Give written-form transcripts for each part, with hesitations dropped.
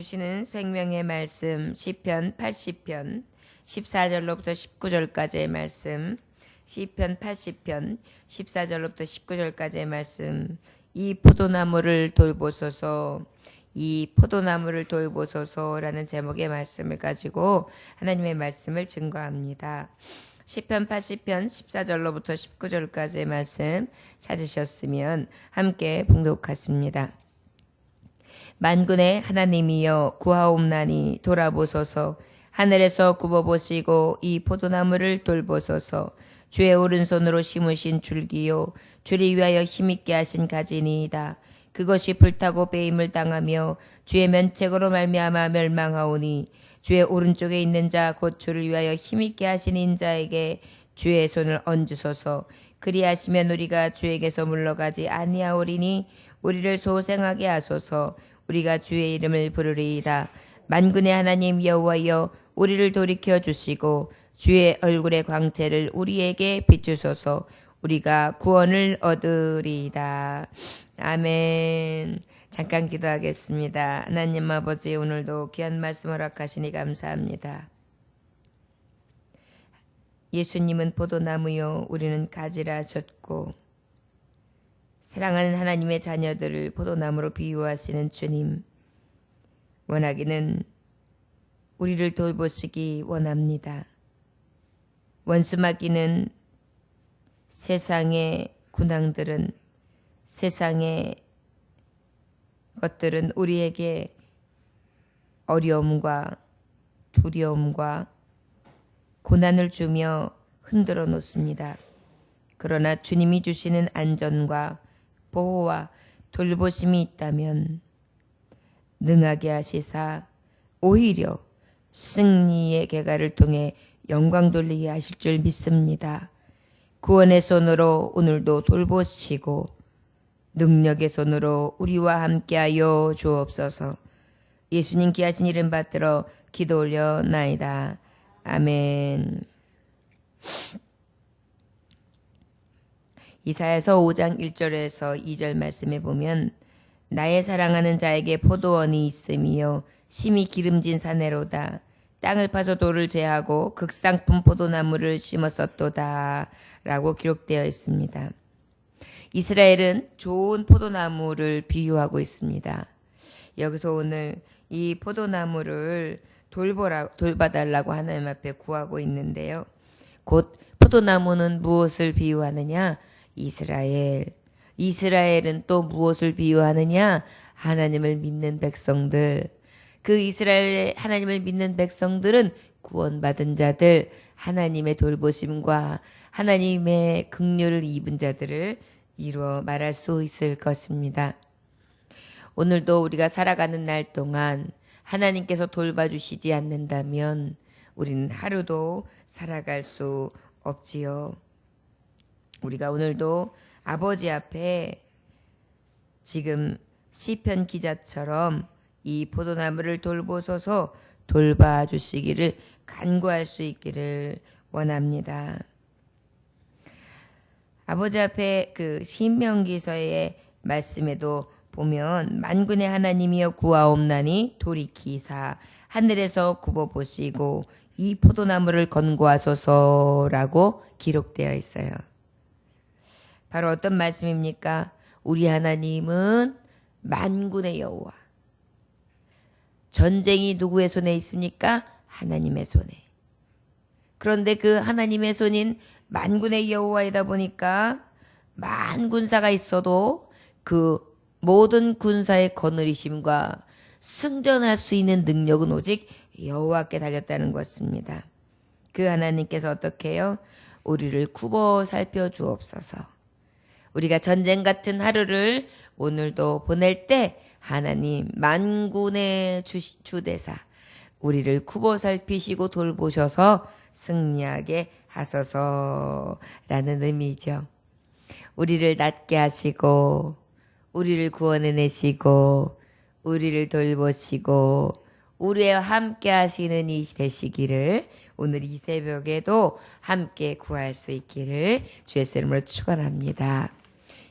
주시는 생명의 말씀 시편 80편 14절로부터 19절까지의 말씀, 시편 80편 14절로부터 19절까지의 말씀. 이 포도나무를 돌보소서, 이 포도나무를 돌보소서라는 제목의 말씀을 가지고 하나님의 말씀을 증거합니다. 시편 80편 14절로부터 19절까지의 말씀 찾으셨으면 함께 봉독하십니다. 만군의 하나님이여 구하옵나니 돌아보소서. 하늘에서 굽어보시고 이 포도나무를 돌보소서. 주의 오른손으로 심으신 줄기요 주를 위하여 힘있게 하신 가지니이다. 그것이 불타고 베임을 당하며 주의 면책으로 말미암아 멸망하오니 주의 오른쪽에 있는 자 곧 주를 위하여 힘있게 하신 인자에게 주의 손을 얹으소서. 그리하시면 우리가 주에게서 물러가지 아니하오리니 우리를 소생하게 하소서. 우리가 주의 이름을 부르리이다. 만군의 하나님 여호와여 우리를 돌이켜 주시고 주의 얼굴의 광채를 우리에게 비추소서. 우리가 구원을 얻으리이다. 아멘. 잠깐 기도하겠습니다. 하나님 아버지, 오늘도 귀한 말씀 허락하시니 감사합니다. 예수님은 포도나무요 우리는 가지라 하셨고, 사랑하는 하나님의 자녀들을 포도나무로 비유하시는 주님, 원하기는 우리를 돌보시기 원합니다. 원수마귀는 세상의 군항들은, 세상의 것들은 우리에게 어려움과 두려움과 고난을 주며 흔들어 놓습니다. 그러나 주님이 주시는 안전과 보호와 돌보심이 있다면 능하게 하시사 오히려 승리의 계가를 통해 영광 돌리게 하실 줄 믿습니다. 구원의 손으로 오늘도 돌보시고 능력의 손으로 우리와 함께하여 주옵소서. 예수님 귀하신 이름 받들어 기도 올려나이다. 아멘. 이사야서 5장 1절에서 2절 말씀에 보면, 나의 사랑하는 자에게 포도원이 있으며 심히 기름진 사내로다. 땅을 파서 돌을 제하고 극상품 포도나무를 심었었도다 라고 기록되어 있습니다. 이스라엘은 좋은 포도나무를 비유하고 있습니다. 여기서 오늘 이 포도나무를 돌봐달라고 하나님 앞에 구하고 있는데요. 곧 포도나무는 무엇을 비유하느냐? 이스라엘. 이스라엘은 또 무엇을 비유하느냐? 하나님을 믿는 백성들. 그 이스라엘 하나님을 믿는 백성들은 구원받은 자들, 하나님의 돌보심과 하나님의 긍휼을 입은 자들을 이루어 말할 수 있을 것입니다. 오늘도 우리가 살아가는 날 동안 하나님께서 돌봐주시지 않는다면 우리는 하루도 살아갈 수 없지요. 우리가 오늘도 아버지 앞에 지금 시편 기자처럼 이 포도나무를 돌보소서, 돌봐주시기를 간구할 수 있기를 원합니다. 아버지 앞에 그 신명기서의 말씀에도 보면, 만군의 하나님이여 구하옵나니 돌이키사 하늘에서 굽어보시고 이 포도나무를 건고하소서라고 기록되어 있어요. 바로 어떤 말씀입니까? 우리 하나님은 만군의 여호와. 전쟁이 누구의 손에 있습니까? 하나님의 손에. 그런데 그 하나님의 손인 만군의 여호와이다 보니까 만군사가 있어도 그 모든 군사의 거느리심과 승전할 수 있는 능력은 오직 여호와께 달렸다는 것입니다. 그 하나님께서 어떻게 해요? 우리를 굽어 살펴주옵소서. 우리가 전쟁 같은 하루를 오늘도 보낼 때 하나님 만군의 주대사 우리를 굽어 살피시고 돌보셔서 승리하게 하소서라는 의미죠. 우리를 낫게 하시고 우리를 구원해내시고 우리를 돌보시고 우리와 함께 하시는 이 되시기를 오늘 이 새벽에도 함께 구할 수 있기를 주의 이름으로 축원합니다.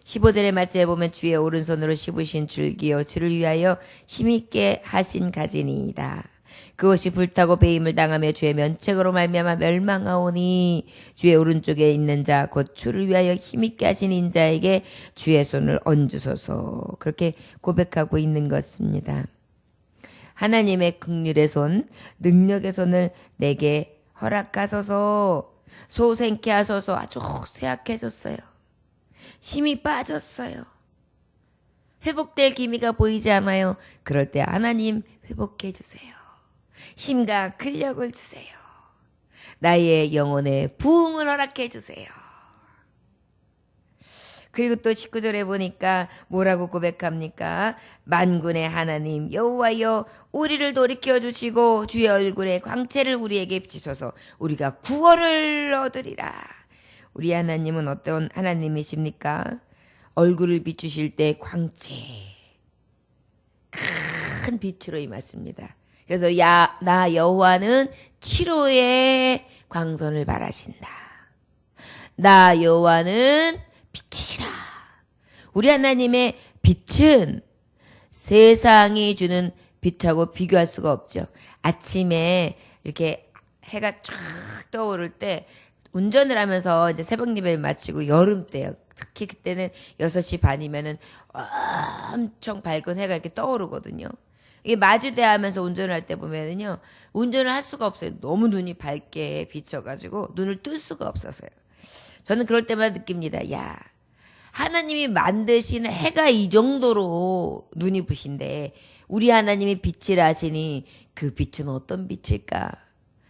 15절의 말씀에 보면 주의 오른손으로 씹으신 줄기요 주를 위하여 힘있게 하신 가지니이다. 그것이 불타고 배임을 당하며 주의 면책으로 말미암아 멸망하오니 주의 오른쪽에 있는 자 곧 주를 위하여 힘있게 하신 인자에게 주의 손을 얹으소서. 그렇게 고백하고 있는 것입니다. 하나님의 긍휼의 손, 능력의 손을 내게 허락하소서. 소생케 하소서. 아주 쇠약해졌어요. 힘이 빠졌어요. 회복될 기미가 보이지 않아요. 그럴 때 하나님 회복해 주세요. 힘과 근력을 주세요. 나의 영혼에 부흥을 허락해 주세요. 그리고 또 19절에 보니까 뭐라고 고백합니까? 만군의 하나님 여호와여 우리를 돌이켜 주시고 주의 얼굴의 광채를 우리에게 비추소서. 우리가 구원을 얻으리라. 우리 하나님은 어떤 하나님이십니까? 얼굴을 비추실 때 광채, 큰 빛으로 임하십니다. 그래서 나 여호와는 치료의 광선을 바라신다. 나 여호와는 빛이라. 우리 하나님의 빛은 세상이 주는 빛하고 비교할 수가 없죠. 아침에 이렇게 해가 쫙 떠오를 때 운전을 하면서 이제 새벽 예배를 마치고 여름 때요. 특히 그때는 6시 반이면은 엄청 밝은 해가 이렇게 떠오르거든요. 이게 마주대하면서 운전을 할 때 보면은요, 운전을 할 수가 없어요. 너무 눈이 밝게 비춰가지고 눈을 뜰 수가 없어서요. 저는 그럴 때마다 느낍니다. 야, 하나님이 만드신 해가 이 정도로 눈이 부신데 우리 하나님이 빛이라 하시니 그 빛은 어떤 빛일까?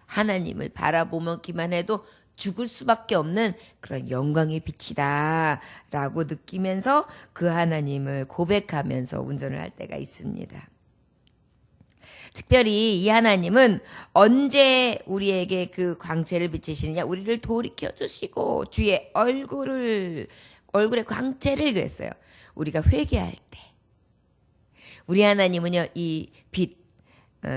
하나님을 바라보기만 해도 죽을 수밖에 없는 그런 영광의 빛이다 라고 느끼면서 그 하나님을 고백하면서 운전을 할 때가 있습니다. 특별히 이 하나님은 언제 우리에게 그 광채를 비치시느냐? 우리를 돌이켜 주시고 주의 얼굴의 광채를 그랬어요. 우리가 회개할 때. 우리 하나님은요, 이 빛,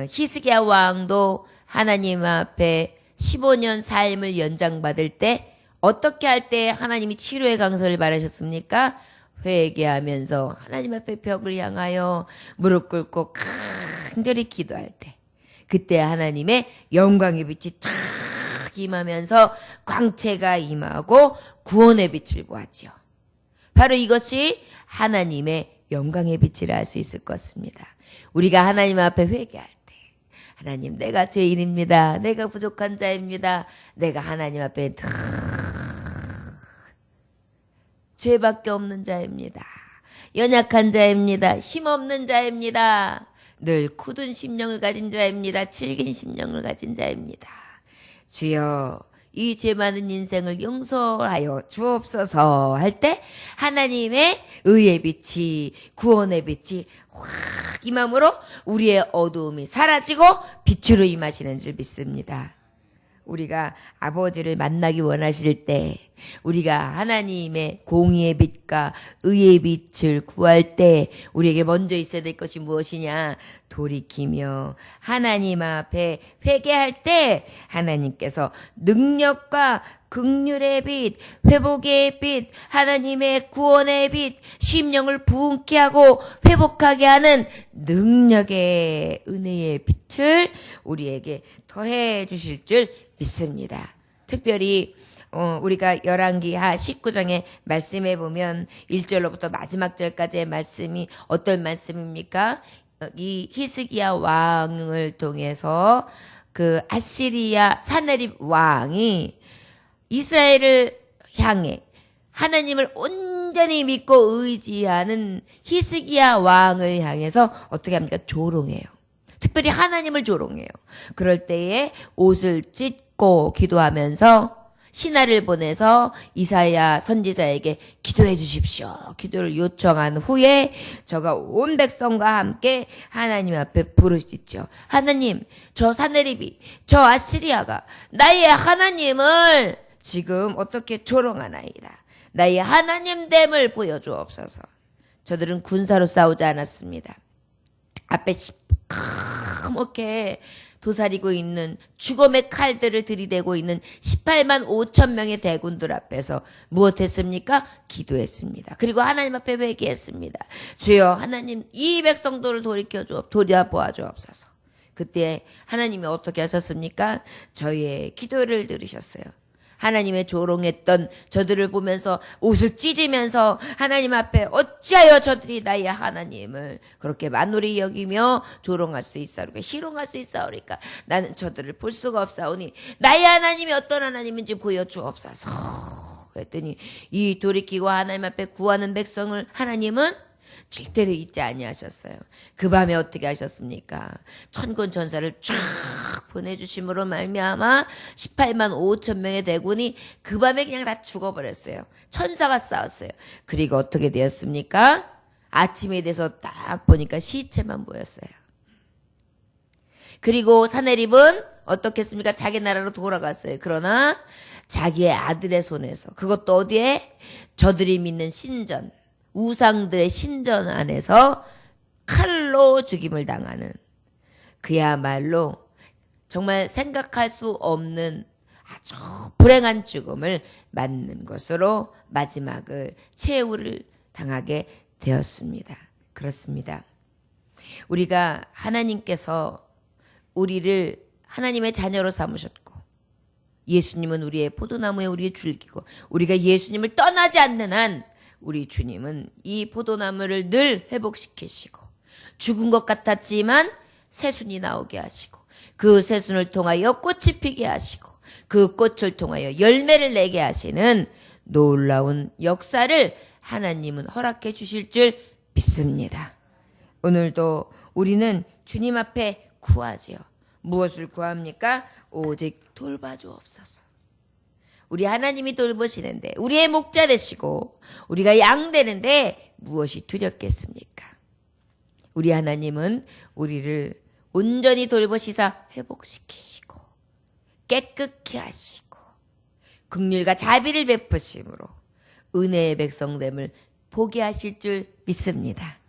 히스기야 왕도 하나님 앞에 15년 삶을 연장받을 때 어떻게 할 때 하나님이 치료의 강선을 바라셨습니까? 회개하면서 하나님 앞에 벽을 향하여 무릎 꿇고 간절히 기도할 때, 그때 하나님의 영광의 빛이 쫙 임하면서 광채가 임하고 구원의 빛을 보았지요. 바로 이것이 하나님의 영광의 빛이라 할 수 있을 것입니다. 우리가 하나님 앞에 회개할 때, 하나님 내가 죄인입니다. 내가 부족한 자입니다. 내가 하나님 앞에 죄밖에 없는 자입니다. 연약한 자입니다. 힘없는 자입니다. 늘 굳은 심령을 가진 자입니다. 질긴 심령을 가진 자입니다. 주여 이 죄 많은 인생을 용서하여 주옵소서 할 때 하나님의 의의 빛이, 구원의 빛이 확 임함으로 우리의 어두움이 사라지고 빛으로 임하시는 줄 믿습니다. 우리가 아버지를 만나기 원하실 때, 우리가 하나님의 공의의 빛과 의의 빛을 구할 때 우리에게 먼저 있어야 될 것이 무엇이냐? 돌이키며 하나님 앞에 회개할 때 하나님께서 능력과 긍휼의 빛, 회복의 빛, 하나님의 구원의 빛, 심령을 부흥케 하고 회복하게 하는 능력의 은혜의 빛을 우리에게 더해 주실 줄 믿습니다. 특별히 우리가 열왕기하 19장의 말씀에 보면 1절로부터 마지막 절까지의 말씀이 어떤 말씀입니까? 이 히스기야 왕을 통해서 그 아시리아 사네립 왕이 이스라엘을 향해 하나님을 온전히 믿고 의지하는 히스기야 왕을 향해서 어떻게 합니까? 조롱해요. 특별히 하나님을 조롱해요. 그럴 때에 옷을 찢고 기도하면서 신하를 보내서 이사야 선지자에게 기도해 주십시오. 기도를 요청한 후에 저가 온 백성과 함께 하나님 앞에 부르짖죠. 하나님, 저 사네립이, 저 아시리아가 나의 하나님을 지금 어떻게 조롱하나이다. 나의 하나님됨을 보여주옵소서. 저들은 군사로 싸우지 않았습니다. 앞에 시커멓게 도사리고 있는 죽음의 칼들을 들이대고 있는 18만 5천 명의 대군들 앞에서 무엇했습니까? 기도했습니다. 그리고 하나님 앞에 회개했습니다. 주여 하나님 이 백성들을 돌아보아 주옵소서. 그때 하나님이 어떻게 하셨습니까? 저희의 기도를 들으셨어요. 하나님의 조롱했던 저들을 보면서 옷을 찢으면서 하나님 앞에 어찌하여 저들이 나의 하나님을 그렇게 만홀히 여기며 조롱할 수 있사오리까 희롱할 수 있사오리까 나는 저들을 볼 수가 없사오니 나의 하나님이 어떤 하나님인지 보여주옵소서. 그랬더니 이 돌이키고 하나님 앞에 구하는 백성을 하나님은 절대로 잊지 아니하셨어요. 그 밤에 어떻게 하셨습니까? 천군 천사를 쫙 보내주심으로 말미암아 18만 5천 명의 대군이 그 밤에 그냥 다 죽어버렸어요. 천사가 싸웠어요. 그리고 어떻게 되었습니까? 아침에 돼서 딱 보니까 시체만 보였어요. 그리고 사내립은 어떻게 했습니까? 자기 나라로 돌아갔어요. 그러나 자기의 아들의 손에서, 그것도 어디에? 저들이 믿는 신전, 우상들의 신전 안에서 칼로 죽임을 당하는, 그야말로 정말 생각할 수 없는 아주 불행한 죽음을 맞는 것으로 마지막을 최후를 당하게 되었습니다. 그렇습니다. 우리가 하나님께서 우리를 하나님의 자녀로 삼으셨고 예수님은 우리의 포도나무에 우리의 줄기고 우리가 예수님을 떠나지 않는 한 우리 주님은 이 포도나무를 늘 회복시키시고 죽은 것 같았지만 새순이 나오게 하시고 그 새순을 통하여 꽃이 피게 하시고 그 꽃을 통하여 열매를 내게 하시는 놀라운 역사를 하나님은 허락해 주실 줄 믿습니다. 오늘도 우리는 주님 앞에 구하지요. 무엇을 구합니까? 오직 돌봐주옵소서. 우리 하나님이 돌보시는데 우리의 목자 되시고 우리가 양 되는데 무엇이 두렵겠습니까? 우리 하나님은 우리를 온전히 돌보시사 회복시키시고 깨끗게 하시고 긍휼과 자비를 베푸심으로 은혜의 백성됨을 보게 하실 줄 믿습니다.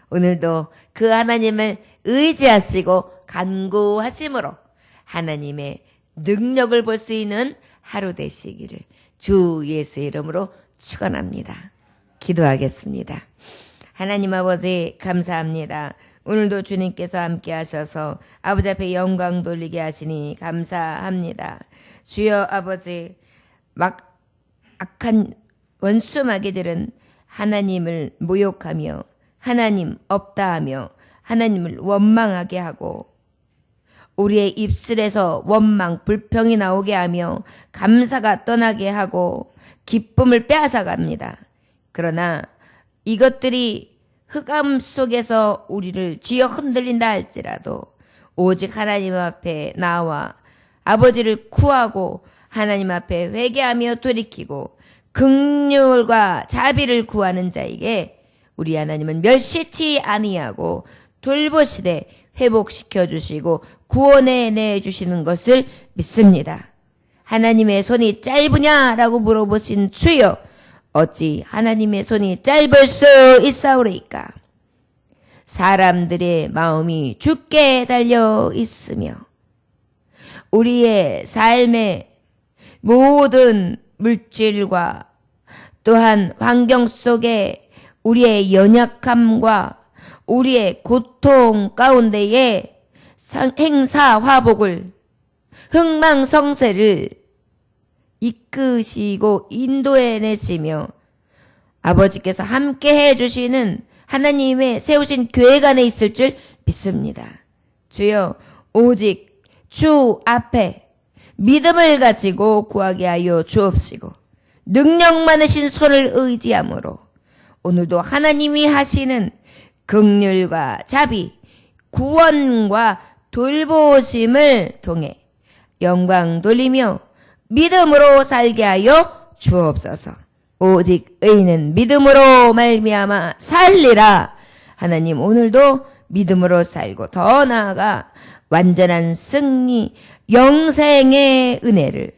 오늘도 그 하나님을 의지하시고 간구하심으로 하나님의 능력을 볼 수 있는 하루 되시기를 주 예수의 이름으로 축원합니다. 기도하겠습니다. 하나님 아버지 감사합니다. 오늘도 주님께서 함께 하셔서 아버지 앞에 영광 돌리게 하시니 감사합니다. 주여 아버지, 막 악한 원수 마귀들은 하나님을 모욕하며 하나님 없다 하며 하나님을 원망하게 하고 우리의 입술에서 원망, 불평이 나오게 하며 감사가 떠나게 하고 기쁨을 빼앗아갑니다. 그러나 이것들이 흑암 속에서 우리를 쥐어 흔들린다 할지라도 오직 하나님 앞에 나와 아버지를 구하고 하나님 앞에 회개하며 돌이키고 긍휼과 자비를 구하는 자에게 우리 하나님은 멸시치 아니하고 돌보시되 회복시켜 주시고 구원해 내주시는 것을 믿습니다. 하나님의 손이 짧으냐라고 물어보신 주여, 어찌 하나님의 손이 짧을 수 있사오리까? 사람들의 마음이 죽게 달려 있으며 우리의 삶의 모든 물질과 또한 환경 속에 우리의 연약함과 우리의 고통 가운데에 행사화복을 흥망성쇠를 이끄시고 인도해내시며 아버지께서 함께 해주시는 하나님의 세우신 교회가 안에 있을 줄 믿습니다. 주여, 오직 주 앞에 믿음을 가지고 구하게 하여 주옵시고 능력 많으신 손을 의지함으로 오늘도 하나님이 하시는 긍휼과 자비, 구원과 돌보심을 통해 영광 돌리며 믿음으로 살게 하여 주옵소서. 오직 의인은 믿음으로 말미암아 살리라. 하나님, 오늘도 믿음으로 살고 더 나아가 완전한 승리, 영생의 은혜를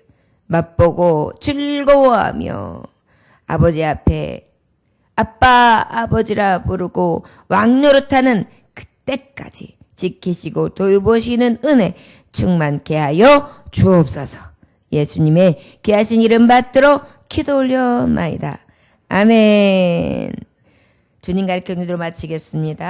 맛보고 즐거워하며 아버지 앞에 아빠, 아버지라 부르고 왕노릇하는 그때까지 지키시고 돌보시는 은혜 충만케 하여 주옵소서. 예수님의 귀하신 이름 받들어 기도 올려나이다. 아멘. 주님 가르쳐 기도로 마치겠습니다.